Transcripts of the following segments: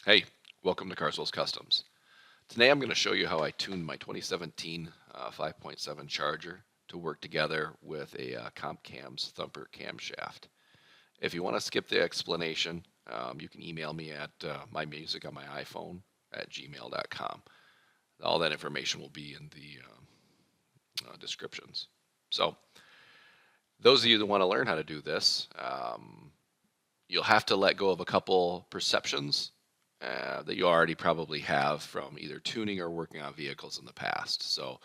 Hey, welcome to Carswell's Customs. Today I'm going to show you how I tuned my 2017 5.7 Charger to work together with a Cam's Thumpr camshaft. If you want to skip the explanation, you can email me at mymusic on my iPhone at gmail.com. All that information will be in the descriptions. So, those of you that want to learn how to do this, you'll have to let go of a couple perceptions that you already probably have from either tuning or working on vehicles in the past. So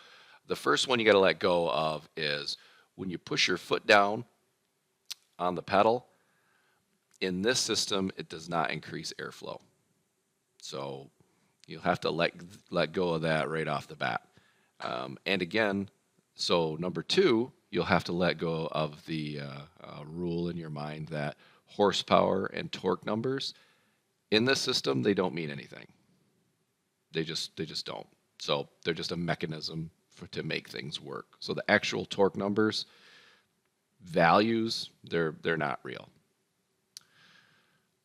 the first one you got to let go of is when you push your foot down on the pedal, in this system it does not increase airflow. So you'll have to let go of that right off the bat. And again, so number two, you'll have to let go of the rule in your mind that horsepower and torque numbers in this system, they don't mean anything. They just don't. So they're just a mechanism to make things work. So the actual torque numbers, values, they're not real.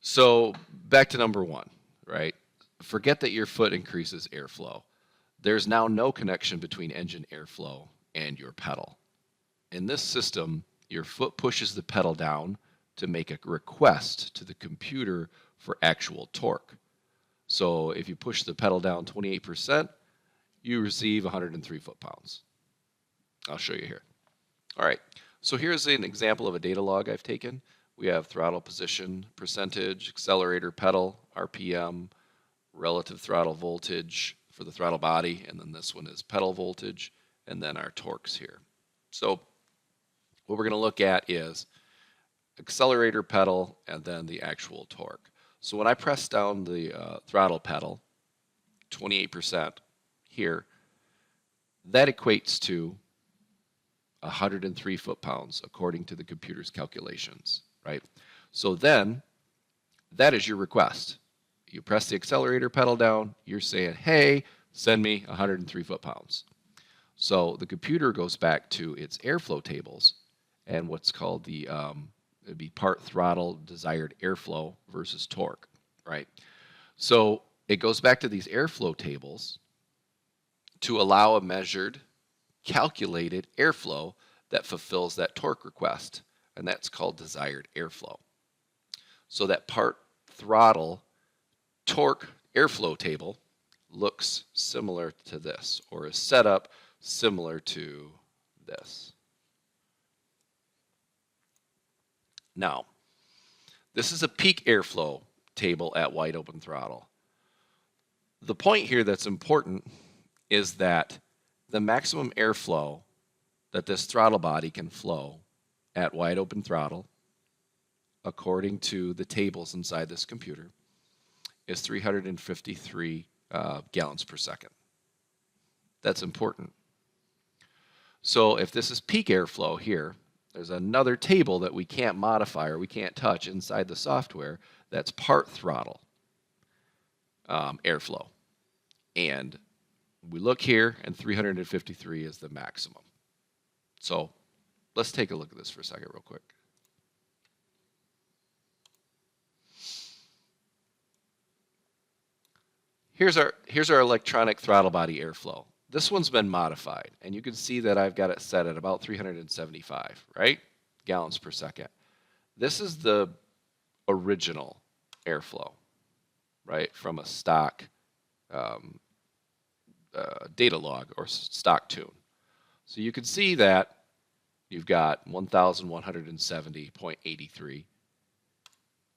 So back to number one, right? Forget that your foot increases airflow. There's now no connection between engine airflow and your pedal. In this system, your foot pushes the pedal down to make a request to the computer for actual torque. So if you push the pedal down 28%, you receive 103 foot-pounds. I'll show you here. All right, so here's an example of a data log I've taken. We have throttle position, percentage, accelerator pedal, RPM, relative throttle voltage for the throttle body, and then this one is pedal voltage, and then our torques here. So what we're going to look at is accelerator pedal and then the actual torque. So when I press down the throttle pedal, 28% here, that equates to 103 foot-pounds according to the computer's calculations, right? So then, that is your request. You press the accelerator pedal down, you're saying, hey, send me 103 foot-pounds. So the computer goes back to its airflow tables and what's called the it'd be part throttle desired airflow versus torque, right? So it goes back to these airflow tables to allow a measured, calculated airflow that fulfills that torque request, and that's called desired airflow. So that part throttle torque airflow table looks similar to this, or is set up similar to this. Now, this is a peak airflow table at wide open throttle. The point here that's important is that the maximum airflow that this throttle body can flow at wide open throttle, according to the tables inside this computer, is 353 gallons per second. That's important. So if this is peak airflow here, there's another table that we can't modify or we can't touch inside the software that's part throttle airflow. And we look here, and 353 is the maximum. So let's take a look at this for a second real quick. Here's our electronic throttle body airflow. This one's been modified, and you can see that I've got it set at about 375, right? Gallons per second. This is the original airflow, right, from a stock data log or stock tune. So you can see that you've got 1,170.83,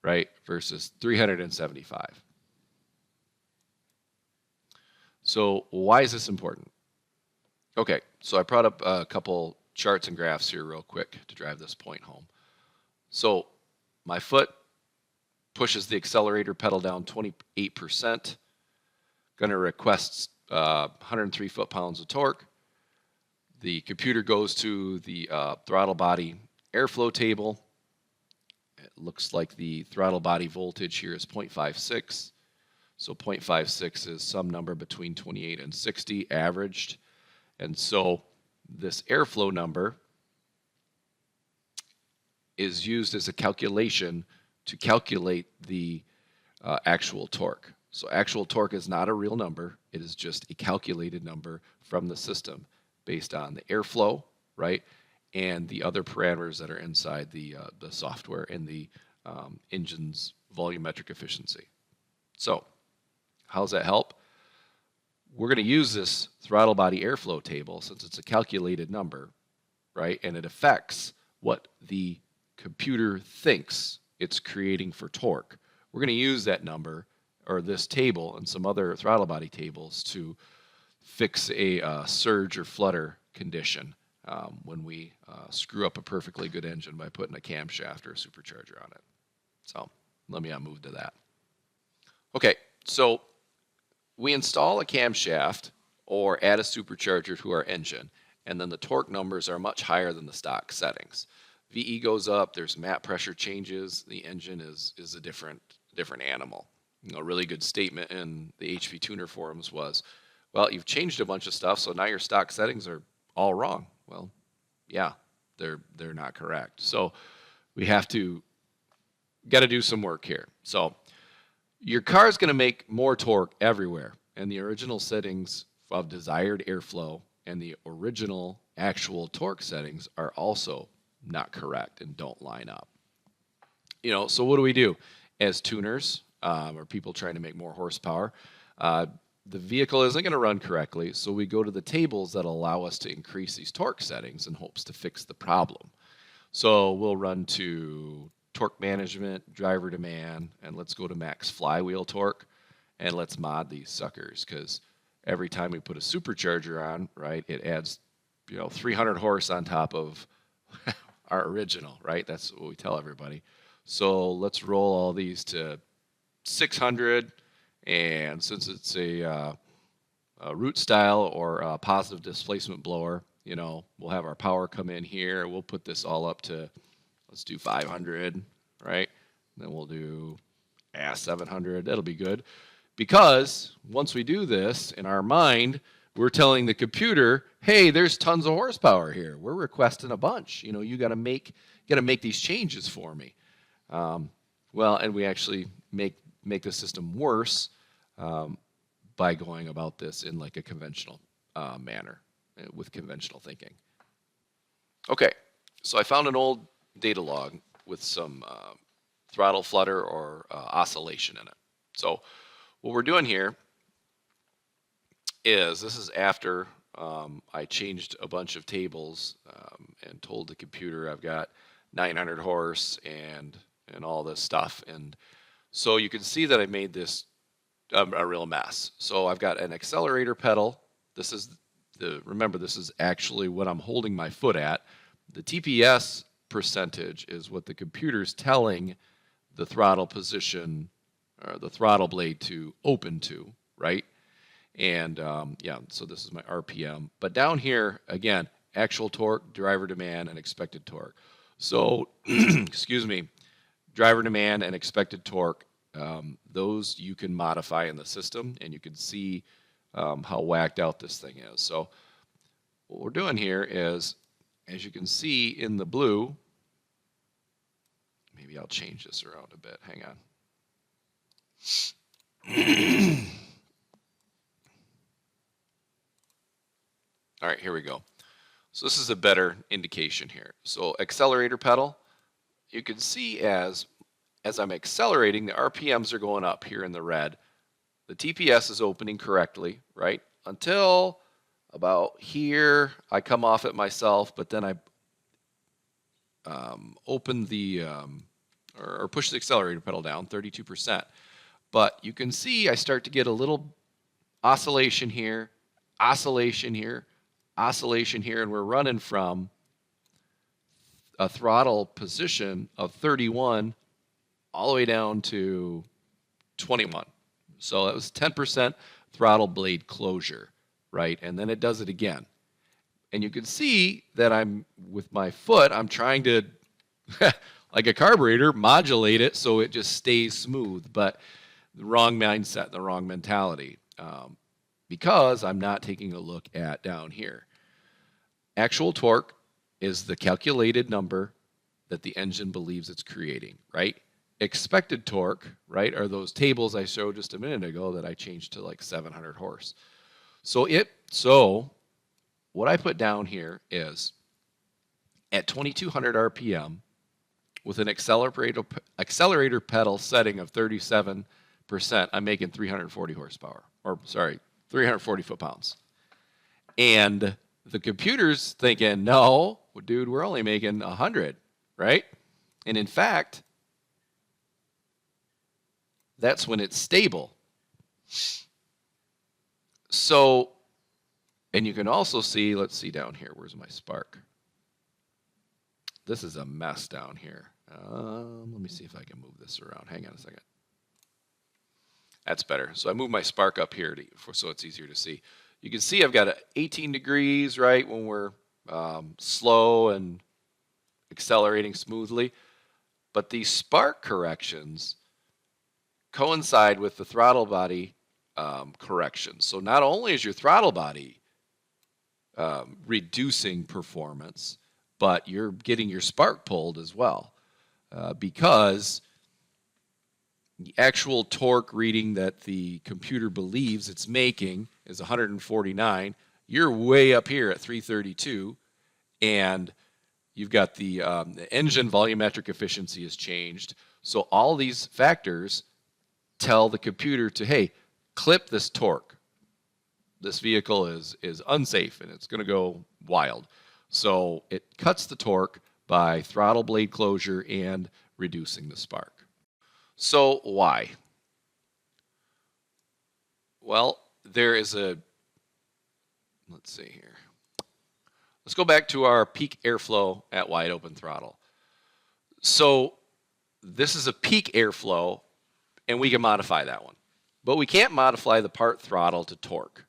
right, versus 375. So why is this important? Okay, so I brought up a couple charts and graphs here real quick to drive this point home. So my foot pushes the accelerator pedal down 28%, going to request 103 foot-pounds of torque. The computer goes to the throttle body airflow table. It looks like the throttle body voltage here is 0.56. So 0.56 is some number between 28 and 60 averaged. And so this airflow number is used as a calculation to calculate the actual torque. So actual torque is not a real number. It is just a calculated number from the system based on the airflow, right, and the other parameters that are inside the software and the engine's volumetric efficiency. So how does that help? We're going to use this throttle body airflow table since it's a calculated number, right, and it affects what the computer thinks it's creating for torque. We're going to use that number or this table and some other throttle body tables to fix a surge or flutter condition when we screw up a perfectly good engine by putting a camshaft or a supercharger on it. So let me move to that. Okay, so we install a camshaft or add a supercharger to our engine, and then the torque numbers are much higher than the stock settings. VE goes up, there's map pressure changes, the engine is a different animal. You know, a really good statement in the HPTuner forums was, well, you've changed a bunch of stuff, so now your stock settings are all wrong. Well, yeah, they're not correct. So we got to do some work here. So your car is going to make more torque everywhere, and the original settings of desired airflow and the original actual torque settings are also not correct and don't line up. You know, so what do we do as tuners or people trying to make more horsepower? The vehicle isn't going to run correctly, so we go to the tables that allow us to increase these torque settings in hopes to fix the problem. So we'll run to torque management, driver demand, and let's go to max flywheel torque, and let's mod these suckers, because every time we put a supercharger on, right, it adds 300 horse on top of our original, right? That's what we tell everybody. So let's roll all these to 600, and since it's a root style or a positive displacement blower, we'll have our power come in here. We'll put this all up to, let's do 500, right? Then we'll do 700. That'll be good. Because once we do this, in our mind, we're telling the computer, hey, there's tons of horsepower here. We're requesting a bunch. You got to make these changes for me. Well, and we actually make the system worse by going about this in like a conventional manner with conventional thinking. Okay, so I found an old data log with some throttle flutter or oscillation in it. So what we're doing here is, this is after I changed a bunch of tables and told the computer I've got 900 horse and all this stuff. And so you can see that I made this a real mess. So I've got an accelerator pedal. Remember, this is actually what I'm holding my foot at. The TPS percentage is what the computer's telling the throttle position or the throttle blade to open to, right? And yeah, so this is my RPM. But down here, again, actual torque, driver demand, and expected torque. So, excuse me, driver demand and expected torque, those you can modify in the system, and you can see how whacked out this thing is. So what we're doing here is, as you can see in the blue, maybe I'll change this around a bit. Hang on. All right, here we go. So this is a better indication here. So accelerator pedal, you can see as I'm accelerating, the RPMs are going up here in the red. The TPS is opening correctly, right? Until about here, I come off it myself, but then I open the, or push the accelerator pedal down, 32%. But you can see I start to get a little oscillation here, oscillation here, oscillation here, and we're running from a throttle position of 31 all the way down to 21. So that was 10% throttle blade closure, right? And then it does it again. And you can see that with my foot, I'm trying to, like a carburetor, modulate it so it just stays smooth, but the wrong mindset, the wrong mentality, because I'm not taking a look at down here. Actual torque is the calculated number that the engine believes it's creating, right? expected torque, right, are those tables I showed just a minute ago that I changed to like 700 horse. So what I put down here is at 2200 RPM with an accelerator pedal setting of 37%, I'm making 340 horsepower, or sorry, 340 foot-pounds. And the computer's thinking, no, dude, we're only making 100, right? And in fact, that's when it's stable. So, and you can also see, let's see down here, where's my spark? This is a mess down here. Let me see if I can move this around. Hang on a second. That's better. So I move my spark up here so it's easier to see. You can see I've got 18 degrees, right, when we're slow and accelerating smoothly. But these spark corrections coincide with the throttle body corrections. So not only is your throttle body reducing performance, but you're getting your spark pulled as well, because the actual torque reading that the computer believes it's making is 149. You're way up here at 332, and you've got the engine volumetric efficiency has changed. So all these factors tell the computer to, hey, clip this torque. This vehicle is unsafe and it's going to go wild. So it cuts the torque by throttle blade closure and reducing the spark. So why? Well, there is let's see here. Let's go back to our peak airflow at wide open throttle. So this is a peak airflow, and we can modify that one. But we can't modify the part throttle to torque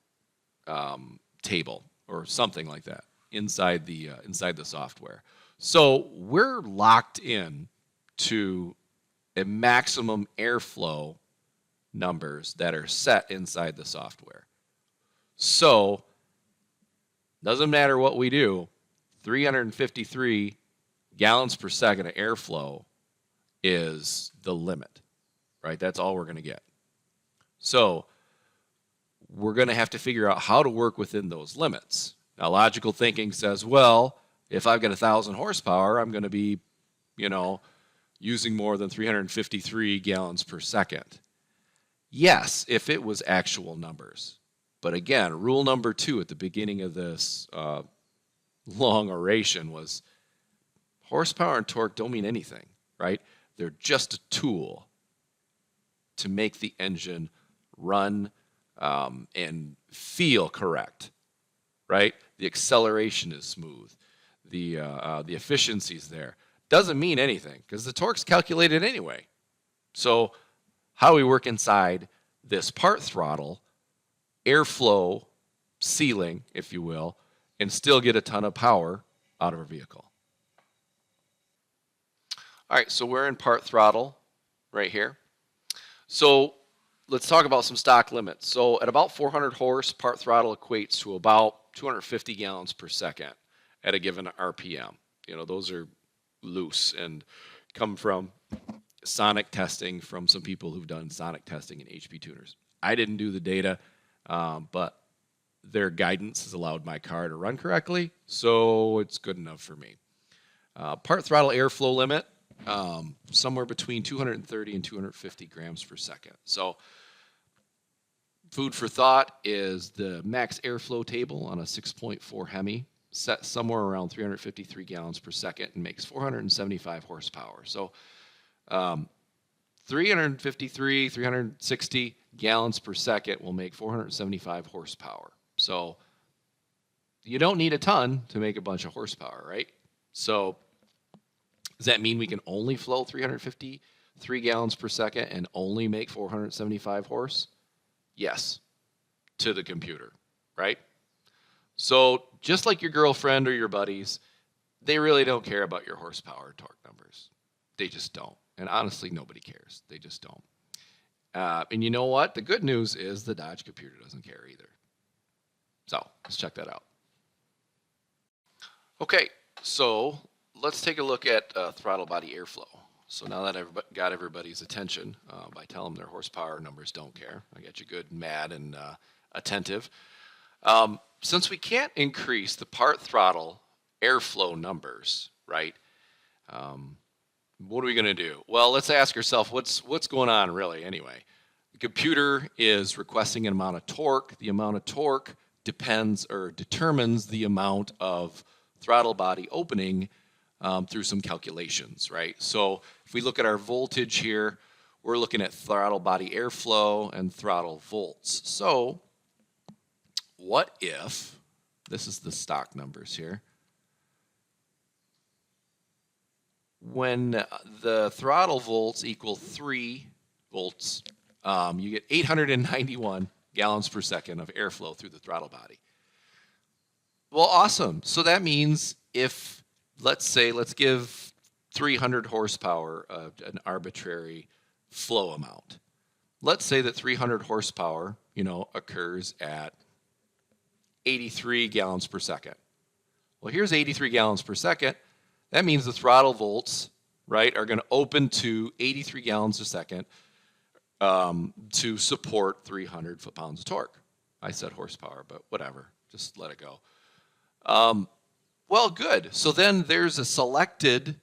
table or something like that inside the software. So we're locked in to a maximum airflow numbers that are set inside the software. So doesn't matter what we do, 353 gallons per second of airflow is the limit, right? That's all we're going to get. So we're going to have to figure out how to work within those limits. Now, logical thinking says, well, if I've got 1,000 horsepower, I'm going to be, using more than 353 gallons per second. Yes, if it was actual numbers. But again, rule number 2 at the beginning of this long oration was horsepower and torque don't mean anything, right? They're just a tool to make the engine run and feel correct, right? The acceleration is smooth. The efficiency's there. Doesn't mean anything because the torque's calculated anyway. So how do we work inside this part throttle, airflow ceiling, if you will, and still get a ton of power out of our vehicle? All right, so we're in part throttle right here. So let's talk about some stock limits. So at about 400 horse, part throttle equates to about 250 gallons per second at a given RPM. Those are loose and come from sonic testing from some people who've done sonic testing in HPTuners. I didn't do the data, but their guidance has allowed my car to run correctly, so it's good enough for me. Part throttle airflow limit, somewhere between 230 and 250 grams per second. So food for thought is the max airflow table on a 6.4 Hemi set somewhere around 353 gallons per second and makes 475 horsepower. So 353, 360 gallons per second will make 475 horsepower. So you don't need a ton to make a bunch of horsepower, right? So does that mean we can only flow 353 gallons per second and only make 475 horse? Yes, to the computer, right? So just like your girlfriend or your buddies, they really don't care about your horsepower or torque numbers. They just don't. And honestly, nobody cares. They just don't. And you know what? The good news is the Dodge computer doesn't care either. So let's check that out. Okay, so let's take a look at throttle body airflow. So now that I've got everybody's attention by telling them their horsepower numbers don't care, I got you good, mad, and attentive. Since we can't increase the part throttle airflow numbers, right? What are we going to do? Well, let's ask ourselves what's going on really anyway. The computer is requesting an amount of torque. The amount of torque depends or determines the amount of throttle body opening through some calculations, right? So if we look at our voltage here, we're looking at throttle body airflow and throttle volts. So what if, this is the stock numbers here, when the throttle volts equal 3 volts, you get 891 gallons per second of airflow through the throttle body. Well, awesome. So that means if, let's give 300 horsepower an arbitrary flow amount. Let's say that 300 horsepower, occurs at 83 gallons per second. Well, here's 83 gallons per second. That means the throttle volts, right, are going to open to 83 gallons a second to support 300 foot-pounds of torque. I said horsepower, but whatever. Just let it go. Well, good. So then there's a selected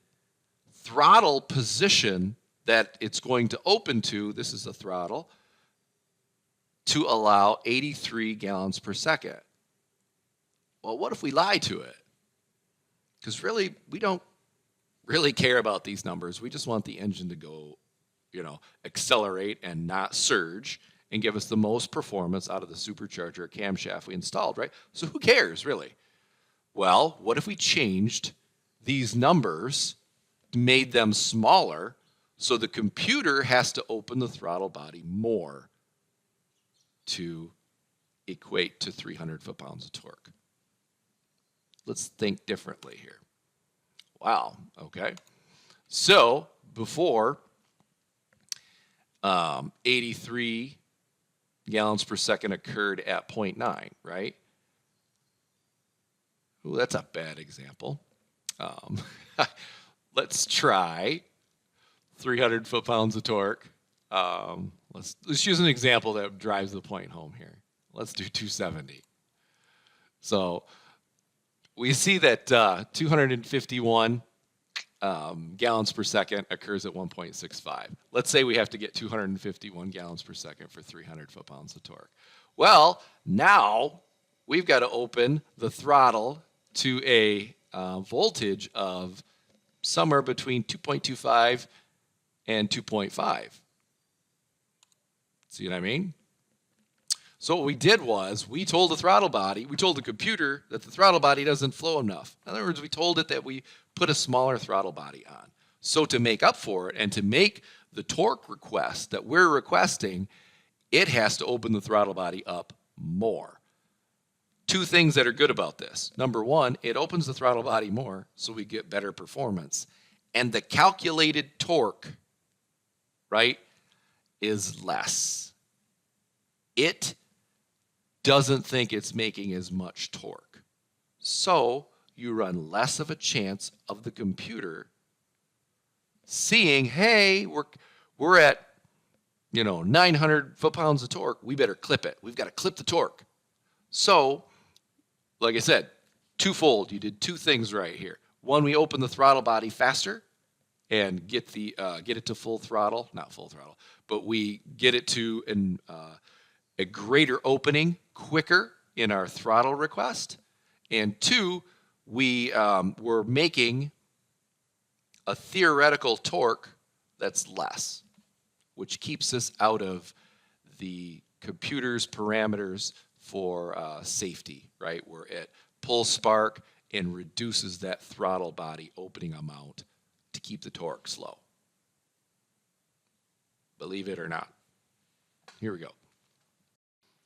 throttle position that it's going to open to. This is the throttle to allow 83 gallons per second. Well, what if we lie to it? Because really, we don't really care about these numbers. We just want the engine to go, accelerate and not surge and give us the most performance out of the supercharger camshaft we installed, right? So who cares, really? Well, what if we changed these numbers, made them smaller, so the computer has to open the throttle body more to equate to 300 foot-pounds of torque? Let's think differently here. Wow, okay. So before 83 gallons per second occurred at 0.9, right? Ooh, that's a bad example. Let's try 300 foot-pounds of torque. Let's use an example that drives the point home here. Let's do 270. So we see that 251 gallons per second occurs at 1.65. Let's say we have to get 251 gallons per second for 300 foot-pounds of torque. Well, now we've got to open the throttle to a voltage of somewhere between 2.25 and 2.5. See what I mean? So what we did was we told the computer that the throttle body doesn't flow enough. In other words, we told it that we put a smaller throttle body on. So to make up for it and to make the torque request that we're requesting, it has to open the throttle body up more. Two things that are good about this. Number one, it opens the throttle body more so we get better performance. And the calculated torque, right, is less. It doesn't think it's making as much torque. So you run less of a chance of the computer seeing, hey, we're at 900 foot-pounds of torque. We better clip it. We've got to clip the torque. So, like I said, twofold. You did two things right here. One, we open the throttle body faster and get it to full throttle. Not full throttle, but we get it to a greater opening quicker in our throttle request. And two, we're making a theoretical torque that's less, which keeps us out of the computer's parameters for safety, right? Where it pulls spark and reduces that throttle body opening amount to keep the torque slow. Believe it or not. Here we go.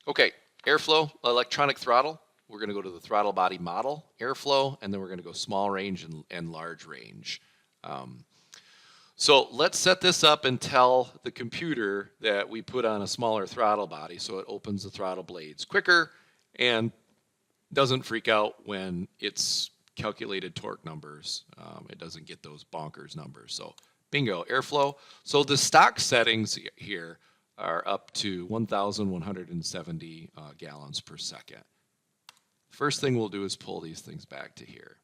Okay, airflow, electronic throttle. We're going to go to the throttle body model, airflow, and then we're going to go small range and large range. So let's set this up and tell the computer that we put on a smaller throttle body so it opens the throttle blades quicker and doesn't freak out when it's calculated torque numbers. It doesn't get those bonkers numbers. So Bingo, airflow. So the stock settings here are up to 1,170 gallons per second. First thing we'll do is pull these things back to here.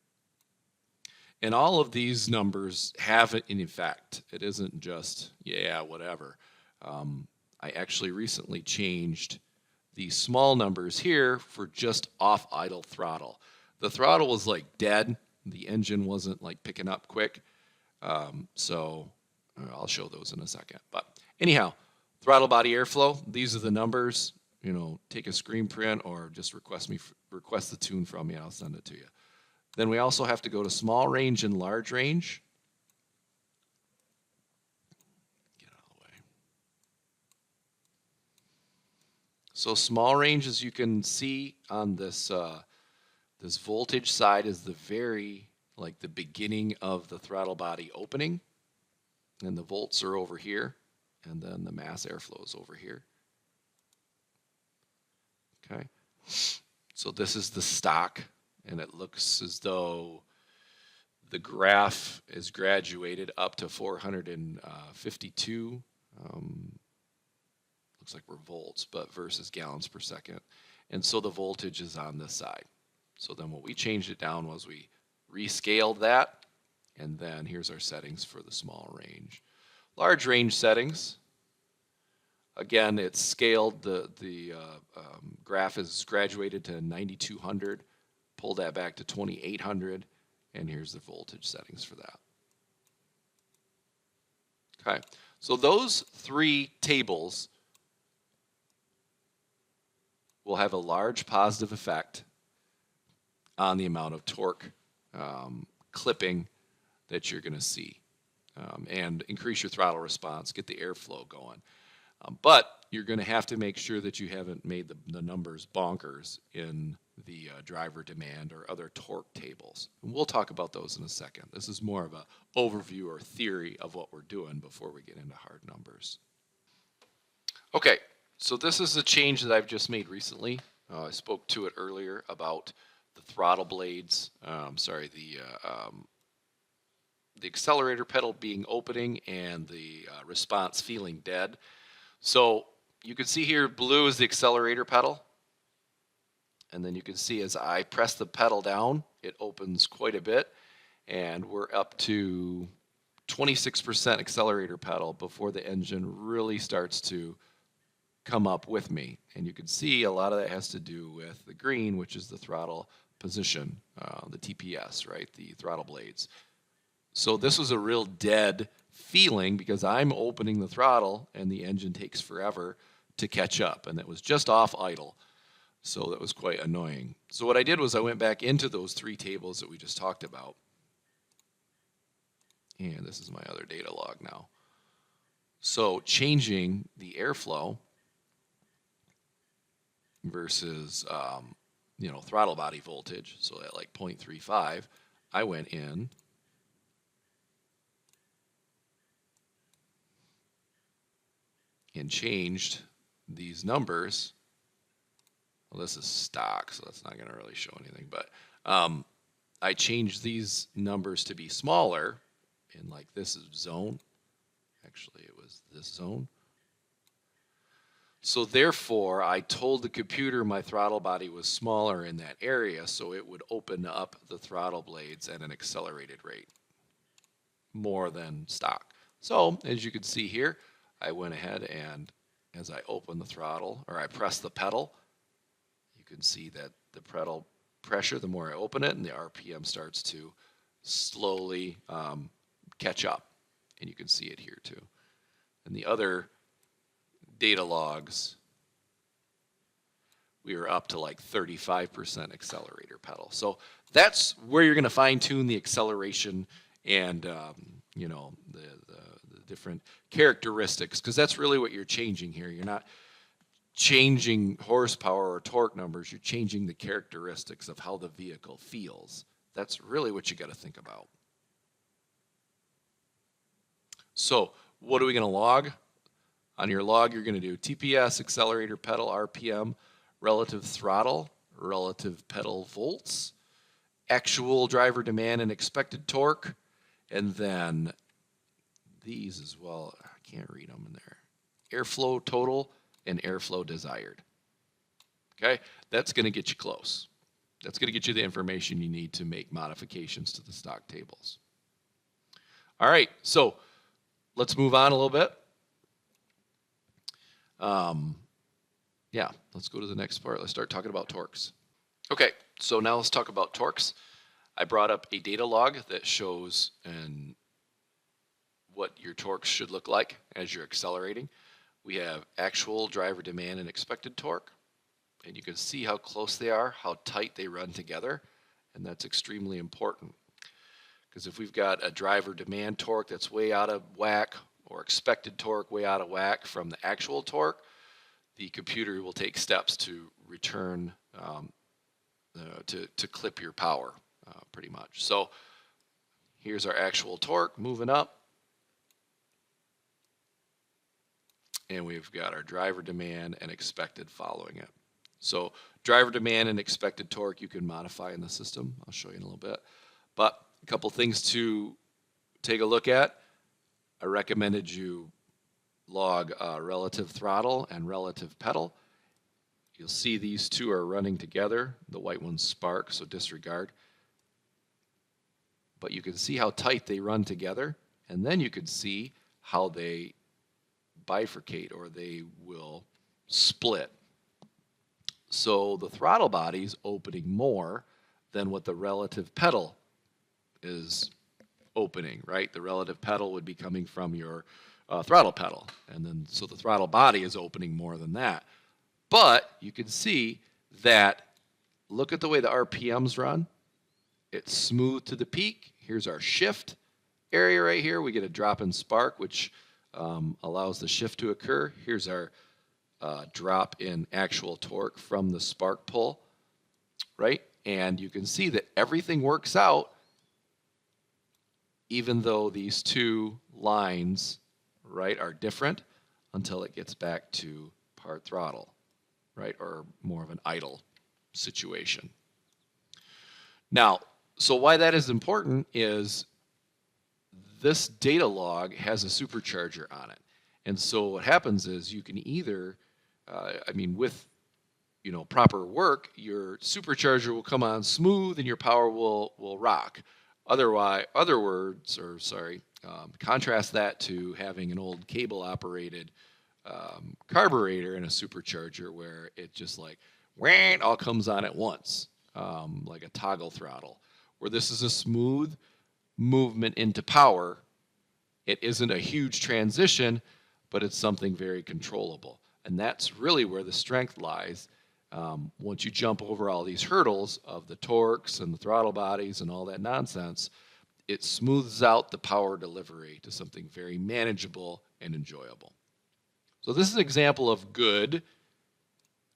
And all of these numbers have an effect. It isn't just, yeah, whatever. I actually recently changed these small numbers here for just off idle throttle. The throttle was like dead. The engine wasn't like picking up quick. So I'll show those in a second. But anyhow, throttle body airflow, these are the numbers. You know, take a screen print or just request the tune from me and I'll send it to you. Then we also have to go to small range and large range. Get out of the way. So small range, as you can see on this this voltage side, is the beginning of the throttle body opening, and the volts are over here, and then the mass airflow is over here. Okay, so this is the stock. And it looks as though the graph is graduated up to 452. Looks like we're volts, but versus gallons per second. And so the voltage is on this side. So then what we changed it down was we rescaled that. And then here's our settings for the small range. Large range settings. Again, it's scaled. The graph is graduated to 9200. Pull that back to 2800, and here's the voltage settings for that. Okay, so those three tables will have a large positive effect on the amount of torque clipping that you're going to see, and increase your throttle response, get the airflow going. But you're going to have to make sure that you haven't made the numbers bonkers in the driver demand or other torque tables. And we'll talk about those in a second. This is more of an overview or theory of what we're doing before we get into hard numbers. Okay, so this is a change that I've just made recently. I spoke to it earlier about the throttle blades, the accelerator pedal being opening and the response feeling dead. So you can see here blue is the accelerator pedal. And then you can see as I press the pedal down, it opens quite a bit. And we're up to 26% accelerator pedal before the engine really starts to come up with me. And you can see a lot of that has to do with the green, which is the throttle position, the TPS, right? The throttle blades. So this was a real dead feeling because I'm opening the throttle and the engine takes forever to catch up. And it was just off idle. So that was quite annoying. So what I did was I went back into those three tables that we just talked about. And this is my other data log now. So changing the airflow versus throttle body voltage, so at like 0.35, I went in and changed these numbers. Well, this is stock, so that's not going to really show anything. But I changed these numbers to be smaller in like this zone. Actually, it was this zone. So therefore, I told the computer my throttle body was smaller in that area, so it would open up the throttle blades at an accelerated rate, more than stock. So as you can see here, I went ahead and as I open the throttle, or I press the pedal, you can see that the pedal pressure, the more I open it, and the RPM starts to slowly catch up. And you can see it here too. And the other data logs, we were up to like 35% accelerator pedal. So that's where you're going to fine tune the acceleration and the different characteristics, because that's really what you're changing here. You're not changing horsepower or torque numbers. You're changing the characteristics of how the vehicle feels. That's really what you got to think about. So what are we going to log? On your log, you're going to do TPS, accelerator, pedal, RPM, relative throttle, relative pedal volts, actual driver demand and expected torque, and then these as well. I can't read them in there. Airflow total and airflow desired. Okay, that's going to get you close. That's going to get you the information you need to make modifications to the stock tables. All right, so let's move on a little bit. Yeah, let's go to the next part. Let's start talking about torques. Okay, so now let's talk about torques. I brought up a data log that shows what your torques should look like as you're accelerating. We have actual driver demand and expected torque, and you can see how close they are, how tight they run together, and that's extremely important. Because if we've got a driver demand torque that's way out of whack, or expected torque way out of whack from the actual torque, the computer will take steps to return, to clip your power, pretty much. So here's our actual torque moving up. And we've got our driver demand and expected following it. So driver demand and expected torque you can modify in the system. I'll show you in a little bit. But a couple things to take a look at. I recommended you log relative throttle and relative pedal. You'll see these two are running together. The white one's spark, so disregard. But you can see how tight they run together, and then you can see how they bifurcate, or they will split. So the throttle body's opening more than what the relative pedal is opening, right? The relative pedal would be coming from your throttle pedal, and then so the throttle body is opening more than that. But you can see that, look at the way the RPMs run. It's smooth to the peak. Here's our shift area right here. We get a drop in spark, which allows the shift to occur. Here's our drop in actual torque from the spark pull, right? And you can see that everything works out even though these two lines, right, are different until it gets back to part throttle, right, or more of an idle situation. Now, so why that is important is this data log has a supercharger on it. And so what happens is you can either, with proper work, your supercharger will come on smooth and your power will rock. Contrast that to having an old cable operated carburetor in a supercharger where it just like all comes on at once, like a toggle throttle. Where this is a smooth movement into power. It isn't a huge transition, but it's something very controllable. And that's really where the strength lies. Once you jump over all these hurdles of the torques and the throttle bodies and all that nonsense, it smooths out the power delivery to something very manageable and enjoyable. So this is an example of good,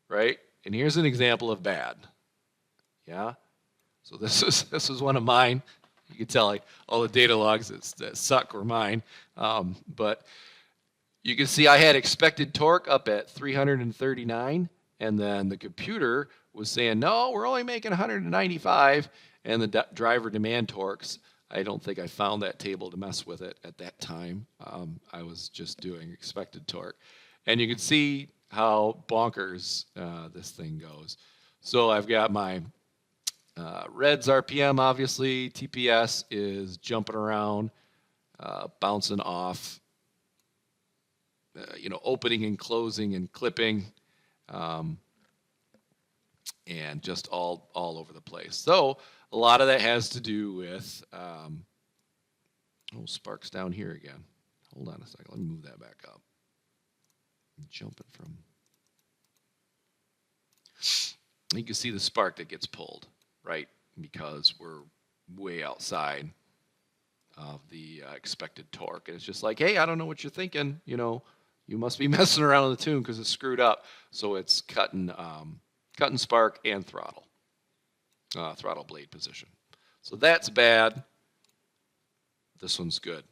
right? And here's an example of bad. Yeah? So this is one of mine. You can tell like all the data logs that suck were mine. But you can see I had expected torque up at 339, and then the computer was saying, no, we're only making 195, and the driver demand torques, I don't think I found that table to mess with it at that time. I was just doing expected torque. And you can see how bonkers this thing goes. So I've got my Red's RPM, obviously. TPS is jumping around, bouncing off, opening and closing and clipping, and just all over the place. So a lot of that has to do with, sparks down here again. Hold on a second. Let me move that back up. I'm jumping from. You can see the spark that gets pulled, right? Because we're way outside of the expected torque. And it's just like, hey, I don't know what you're thinking. You must be messing around with the tune because it's screwed up. So it's cutting spark and throttle blade position. So that's bad. This one's good.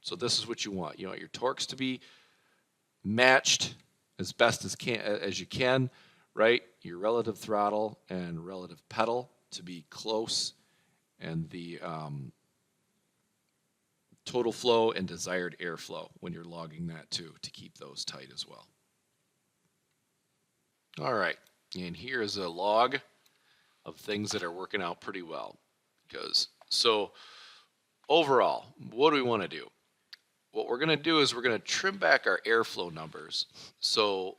So this is what you want. You want your torques to be matched as best as you can, right? Your relative throttle and relative pedal to be close, and the total flow and desired airflow when you're logging that too, to keep those tight as well. All right, and here is a log of things that are working out pretty well. So overall, what do we want to do? What we're going to do is we're going to trim back our airflow numbers. So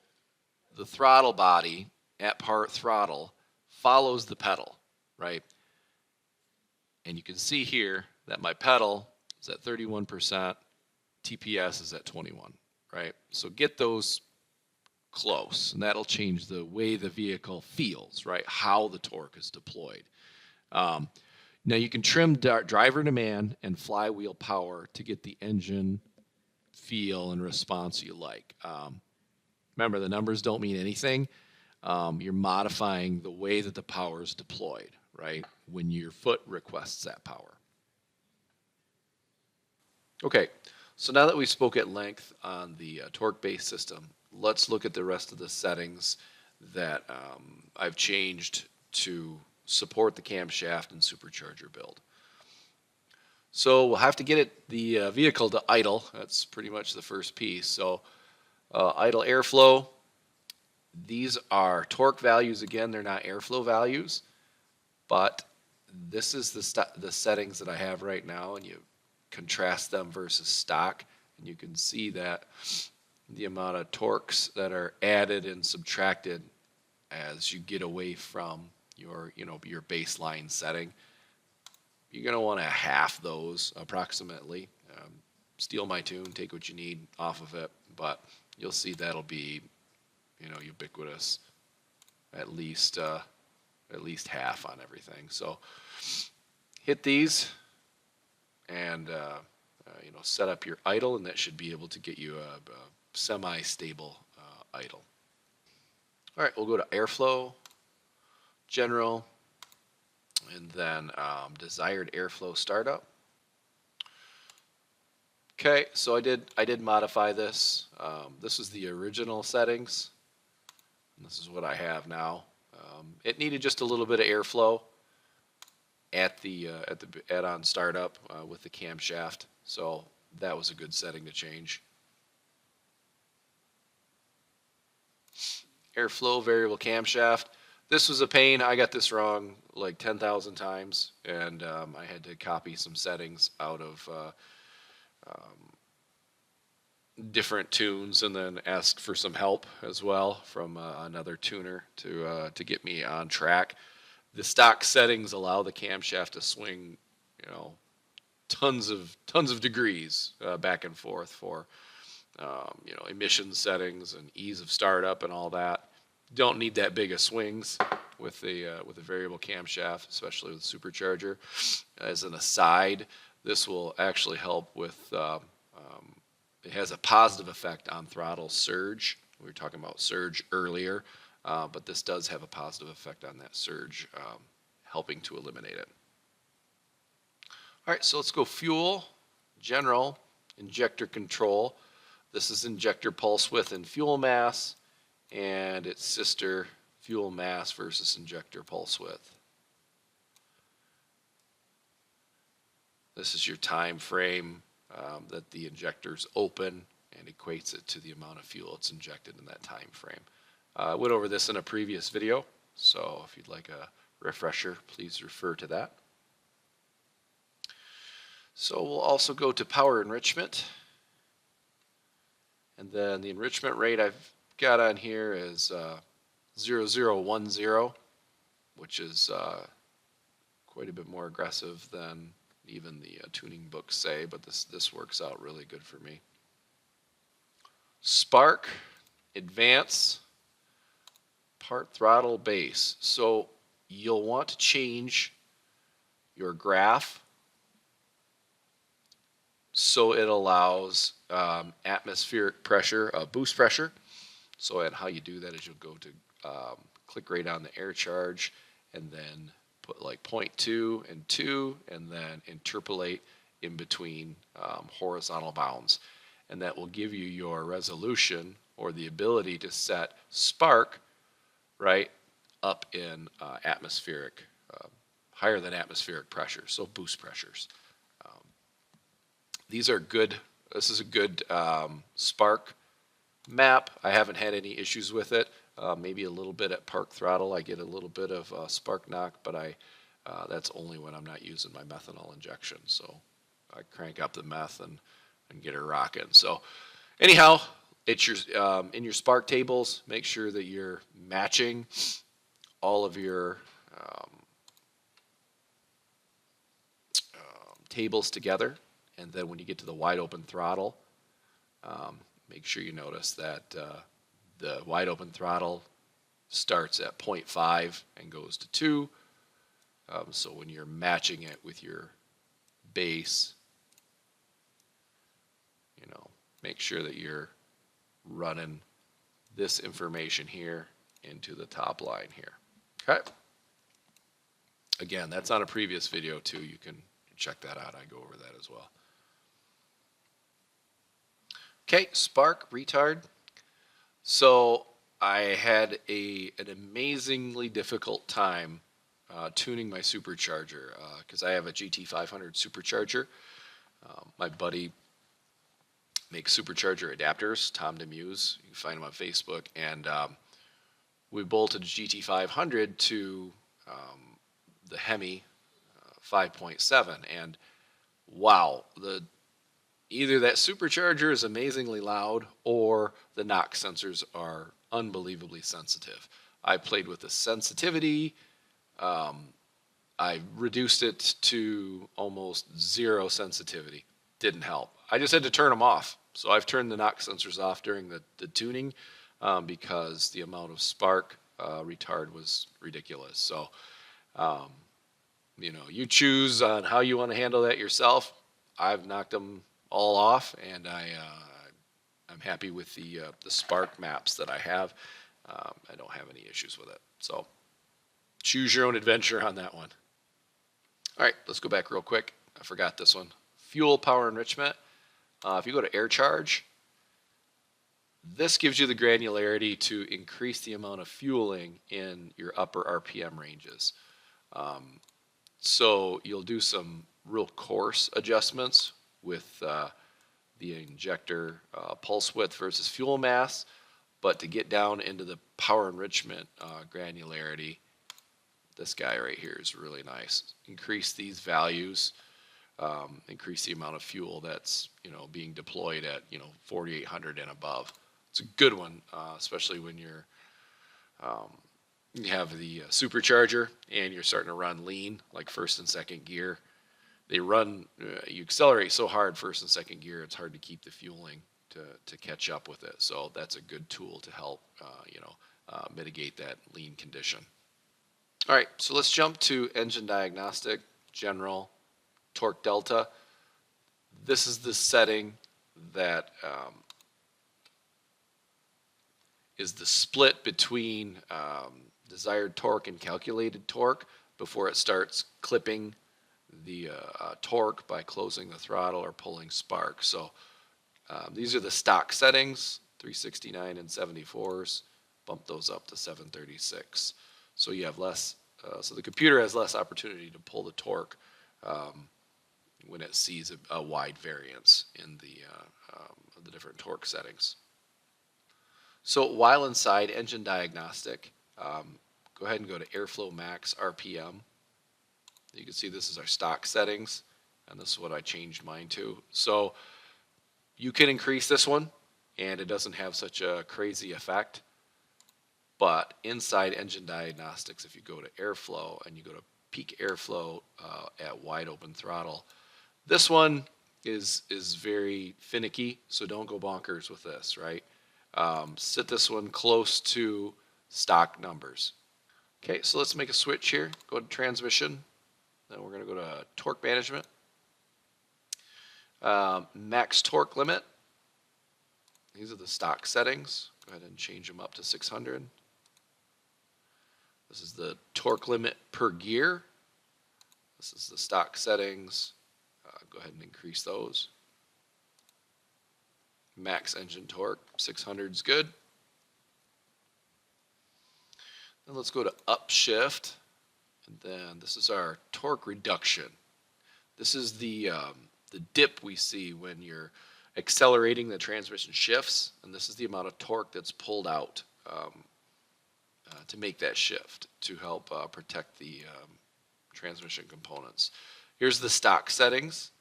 the throttle body at part throttle follows the pedal, right? And you can see here that my pedal is at 31%, TPS is at 21, right? So get those close, and that'll change the way the vehicle feels, right? How the torque is deployed. Now you can trim driver demand and flywheel power to get the engine feel and response you like. Remember, the numbers don't mean anything. You're modifying the way that the power is deployed, right? When your foot requests that power. Okay, so now that we spoke at length on the torque-based system, let's look at the rest of the settings that I've changed to support the camshaft and supercharger build. So we'll have to get the vehicle to idle. That's pretty much the first piece. So idle airflow, these are torque values again. They're not airflow values, but this is the settings that I have right now, and you contrast them versus stock, and you can see that the amount of torques that are added and subtracted as you get away from your baseline setting. You're going to want to half those approximately. Steal my tune, take what you need off of it, but you'll see that'll be ubiquitous, at least half on everything. So hit these and set up your idle, and that should be able to get you a semi-stable idle. All right, we'll go to airflow, general, and then desired airflow startup. Okay, so I did modify this. This is the original settings, and this is what I have now. It needed just a little bit of airflow at the add-on startup with the camshaft, so that was a good setting to change. Airflow variable camshaft. This was a pain. I got this wrong like 10,000 times, and I had to copy some settings out of different tunes, and then ask for some help as well from another tuner to get me on track. The stock settings allow the camshaft to swing, tons of degrees back and forth for emission settings and ease of startup and all that. Don't need that big of swings with a variable camshaft, especially with Supercharger. As an aside, this will actually help with. It has a positive effect on throttle surge. We were talking about surge earlier, but this does have a positive effect on that surge, helping to eliminate it. All right, so let's go fuel, general, injector control. This is injector pulse width and fuel mass, and its sister fuel mass versus injector pulse width. This is your time frame that the injector's open, and equates it to the amount of fuel it's injected in that time frame. I went over this in a previous video, so if you'd like a refresher, please refer to that. So we'll also go to power enrichment, and then the enrichment rate I've got on here is 0010, which is quite a bit more aggressive than even the tuning books say, but this works out really good for me. Spark, advance, part throttle base. So you'll want to change your graph so it allows atmospheric pressure, boost pressure. So and how you do that is you'll go to click right on the air charge, and then put like 0.2 and 2, and then interpolate in between horizontal bounds. And that will give you your resolution, or the ability to set spark right up in atmospheric, higher than atmospheric pressure, so boost pressures. These are good. This is a good spark map. I haven't had any issues with it. Maybe a little bit at park throttle. I get a little bit of spark knock, but that's only when I'm not using my methanol injection. So I crank up the meth and get her rocking. So anyhow, it's your in your spark tables. Make sure that you're matching all of your tables together, and then when you get to the wide open throttle, make sure you notice that the wide open throttle starts at 0.5 and goes to 2. So when you're matching it with your base, make sure that you're running this information here into the top line here. Okay. Again, that's on a previous video too. You can check that out. I go over that as well. Okay, spark retard. So I had an amazingly difficult time tuning my supercharger because I have a GT500 supercharger. My buddy makes supercharger adapters, Tom Demeuse. You can find him on Facebook. And we bolted a GT500 to the Hemi 5.7. And wow, either that supercharger is amazingly loud or the knock sensors are unbelievably sensitive. I played with the sensitivity. I reduced it to almost zero sensitivity. Didn't help. I just had to turn them off. So I've turned the knock sensors off during the tuning because the amount of spark retard was ridiculous. So, you choose on how you want to handle that yourself. I've knocked them all off, and I'm happy with the spark maps that I have. I don't have any issues with it. So choose your own adventure on that one. All right, let's go back real quick. I forgot this one. Fuel power enrichment. If you go to air charge, this gives you the granularity to increase the amount of fueling in your upper RPM ranges. So you'll do some real coarse adjustments with the injector pulse width versus fuel mass, but to get down into the power enrichment granularity, this guy right here is really nice. Increase these values, increase the amount of fuel that's being deployed at 4,800 and above. It's a good one, especially when you have the supercharger and you're starting to run lean, like first and second gear. They run, you accelerate so hard first and second gear, it's hard to keep the fueling to catch up with it. So that's a good tool to help mitigate that lean condition. All right, so let's jump to engine diagnostic, general, torque delta. This is the setting that is the split between desired torque and calculated torque before it starts clipping the torque by closing the throttle or pulling spark. So these are the stock settings, 369 and 74s. Bump those up to 736. So you have less. So the computer has less opportunity to pull the torque when it sees a wide variance in the different torque settings. So while inside engine diagnostic, go ahead and go to airflow max RPM. You can see this is our stock settings, and this is what I changed mine to. So you can increase this one, and it doesn't have such a crazy effect. But inside engine diagnostics, if you go to airflow and you go to peak airflow at wide open throttle, this one is very finicky, so don't go bonkers with this, right? Set this one close to stock numbers. Okay, so let's make a switch here. Go to transmission. Then we're going to go to torque management. Max torque limit. These are the stock settings. Go ahead and change them up to 600. This is the torque limit per gear. This is the stock settings. Go ahead and increase those. Max engine torque, 600 is good. Then let's go to upshift. And then this is our torque reduction. This is the dip we see when you're accelerating, the transmission shifts, and this is the amount of torque that's pulled out to make that shift to help protect the transmission components. Here's the stock settings,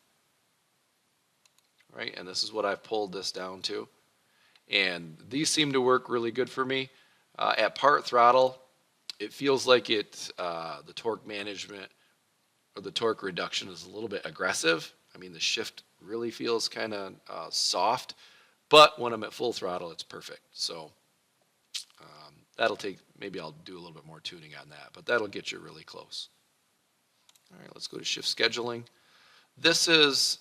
right? And this is what I've pulled this down to. And these seem to work really good for me. At part throttle, it feels like the torque management or the torque reduction is a little bit aggressive. I mean, the shift really feels kind of soft, but when I'm at full throttle, it's perfect. So that'll take, maybe I'll do a little bit more tuning on that, but that'll get you really close. All right, let's go to shift scheduling. This is,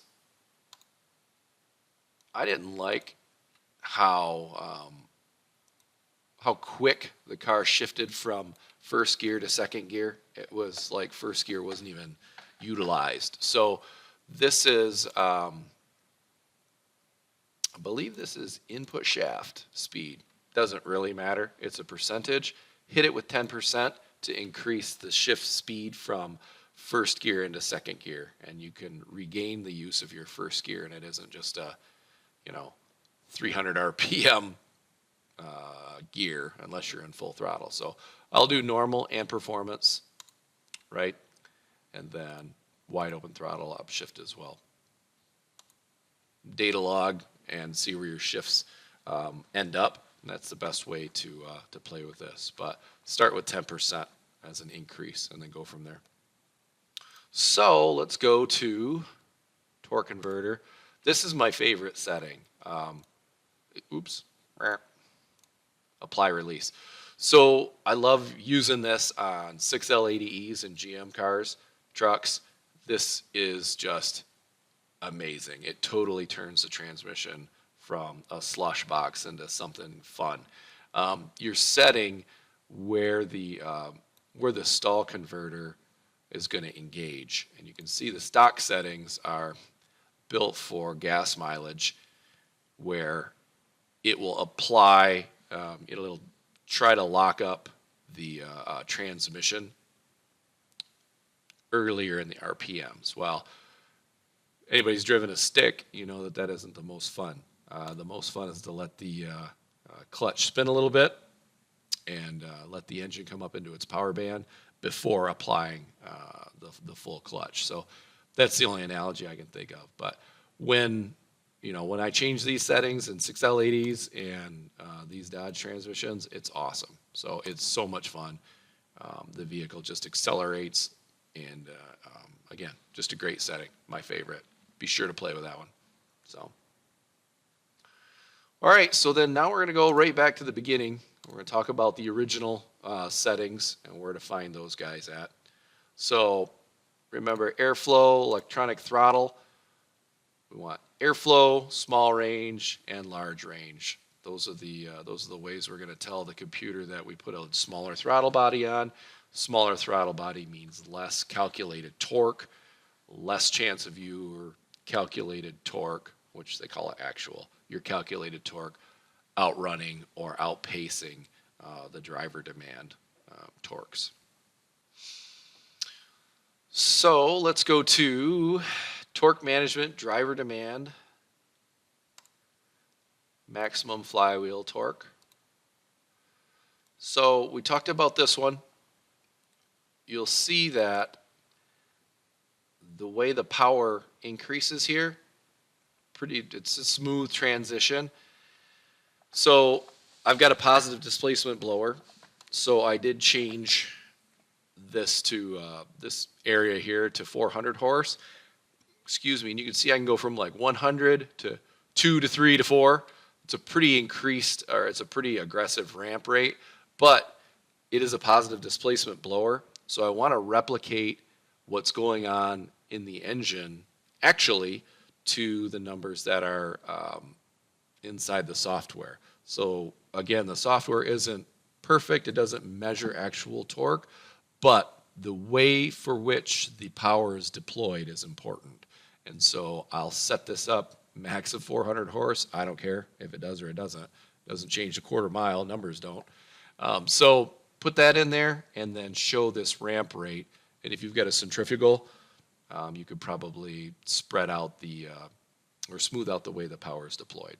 I didn't like how quick the car shifted from first gear to second gear. It was like first gear wasn't even utilized. So this is, I believe this is input shaft speed. Doesn't really matter. It's a percentage. Hit it with 10% to increase the shift speed from first gear into second gear, and you can regain the use of your first gear, and it isn't just a, 300 RPM gear unless you're in full throttle. So I'll do normal and performance, right? And then wide open throttle upshift as well. Data log and see where your shifts end up. And that's the best way to play with this. But start with 10% as an increase and then go from there. So let's go to torque converter. This is my favorite setting. Apply release. So I love using this on 6L80Es and GM cars, trucks. This is just amazing. It totally turns the transmission from a slush box into something fun. You're setting where the stall converter is going to engage, and you can see the stock settings are built for gas mileage, where it will apply, it'll try to lock up the transmission earlier in the RPMs. Well, anybody's driven a stick, you know that that isn't the most fun. The most fun is to let the clutch spin a little bit and let the engine come up into its power band before applying the full clutch. So that's the only analogy I can think of. But when I change these settings in 6L80s and these Dodge transmissions, it's awesome. So it's so much fun. The vehicle just accelerates, and again, just a great setting. My favorite. Be sure to play with that one. So, all right. So then now we're going to go right back to the beginning. We're going to talk about the original settings and where to find those guys at. So remember, airflow, electronic throttle. We want airflow, small range, and large range. Those are the ways we're going to tell the computer that we put a smaller throttle body on. Smaller throttle body means less calculated torque, less chance of your calculated torque, which they call it actual, your calculated torque outrunning or outpacing the driver demand torques. So let's go to torque management, driver demand, maximum flywheel torque. So we talked about this one. You'll see that the way the power increases here, it's a smooth transition. So I've got a positive displacement blower. So I did change this to this area here to 400 horse. Excuse me, and you can see I can go from like 100 to 2 to 3 to 4. It's a pretty it's a pretty aggressive ramp rate, but it is a positive displacement blower. So I want to replicate what's going on in the engine actually to the numbers that are inside the software. So again, the software isn't perfect. It doesn't measure actual torque, but the way for which the power is deployed is important. And so I'll set this up max of 400 horse. I don't care if it does or it doesn't. It doesn't change a quarter mile. Numbers don't. So put that in there and then show this ramp rate. And if you've got a centrifugal, you could probably spread out the or smooth out the way the power is deployed.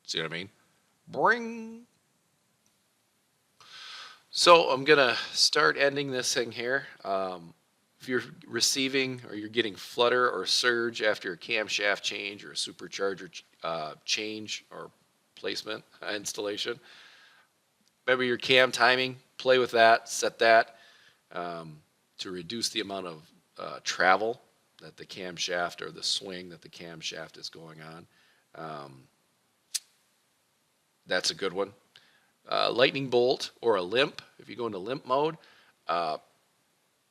See what I mean? Bring. So I'm gonna start ending this thing here. If you're receiving or you're getting flutter or surge after a camshaft change or a supercharger change or placement installation, remember your cam timing. Play with that. Set that to reduce the amount of travel that the camshaft or the swing that the camshaft is going on. That's a good one. Lightning bolt or a limp. If you go into limp mode,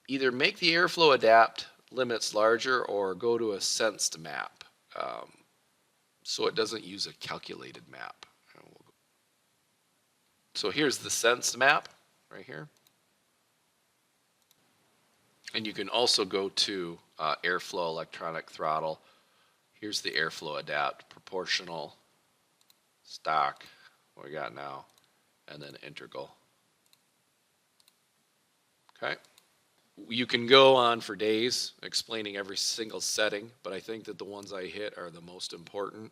either make the airflow adapt limits larger or go to a sensed map so it doesn't use a calculated map. So here's the sensed map right here. And you can also go to airflow electronic throttle. Here's the airflow adapt, proportional, stock, what we got now, and then integral. Okay. You can go on for days explaining every single setting, but I think that the ones I hit are the most important.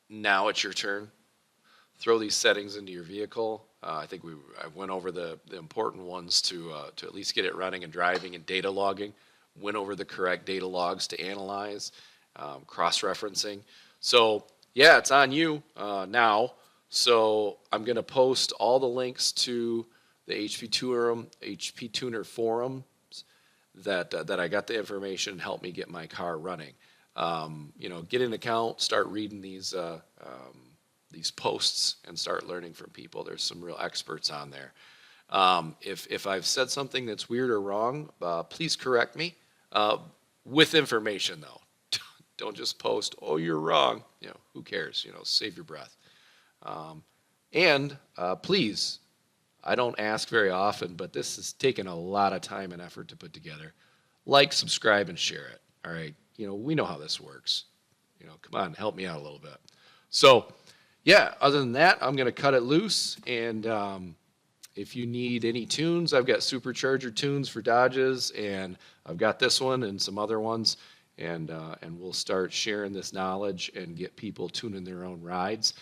Now it's your turn. Throw these settings into your vehicle. I think I went over the important ones to at least get it running and driving and data logging. Went over the correct data logs to analyze, cross-referencing. So yeah, it's on you now. So I'm going to post all the links to the HPTuner forums that I got the information and helped me get my car running. Get an account, start reading these posts and start learning from people. There's some real experts on there. If I've said something that's weird or wrong, please correct me with information though. Don't just post, "Oh, you're wrong." Who cares? Save your breath. And please, I don't ask very often, but this has taken a lot of time and effort to put together. Like, subscribe, and share it. All right. We know how this works. Come on, help me out a little bit. So, yeah, other than that, I'm going to cut it loose. And if you need any tunes, I've got Supercharger tunes for Dodges, and I've got this one and some other ones. And we'll start sharing this knowledge and get people tuning their own rides.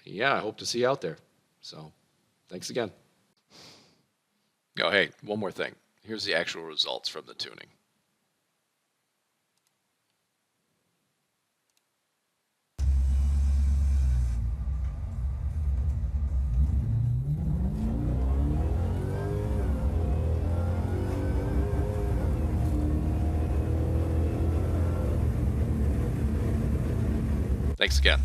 Yeah, I hope to see you out there. So, thanks again. Oh, hey, one more thing. Here's the actual results from the tuning. Thanks again.